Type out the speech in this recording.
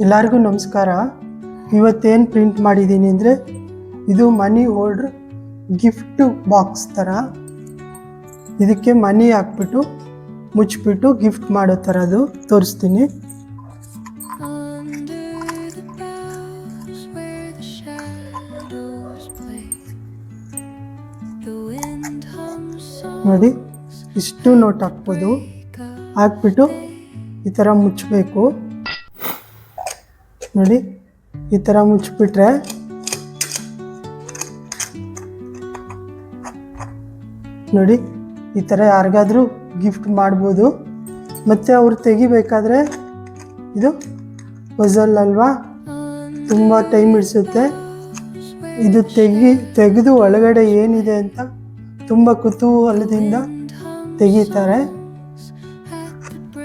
ಎಲ್ಲರಿಗೂ ನಮಸ್ಕಾರ. ಇವತ್ತೇನು ಪ್ರಿಂಟ್ ಮಾಡಿದ್ದೀನಿ ಅಂದರೆ ಇದು ಮನಿ ಹೋಲ್ಡ್ರ್ ಗಿಫ್ಟ್ ಬಾಕ್ಸ್ ಥರ. ಇದಕ್ಕೆ ಮನಿ ಹಾಕ್ಬಿಟ್ಟು ಮುಚ್ಚಿಬಿಟ್ಟು ಗಿಫ್ಟ್ ಮಾಡೋ ಥರದ್ದು ತೋರಿಸ್ತೀನಿ. ನೋಡಿ, ಇಷ್ಟು ನೋಟ್ ಹಾಕ್ಬೋದು. ಹಾಕ್ಬಿಟ್ಟು ಈ ಥರ ಮುಚ್ಚಬೇಕು. ನೋಡಿ, ಈ ಥರ ಮುಚ್ಚಿಬಿಟ್ರೆ ನೋಡಿ ಈ ಥರ ಯಾರಿಗಾದ್ರೂ ಗಿಫ್ಟ್ ಮಾಡ್ಬೋದು. ಮತ್ತು ಅವ್ರು ತೆಗಿಬೇಕಾದ್ರೆ ಇದು ಪಜಲ್ ಅಲ್ವಾ, ತುಂಬ ಟೈಮ್ ಹಿಡಿಸುತ್ತೆ. ಇದು ತೆಗೆದು ಒಳಗಡೆ ಏನಿದೆ ಅಂತ ತುಂಬ ಕುತೂಹಲದಿಂದ ತೆಗಿತಾರೆ.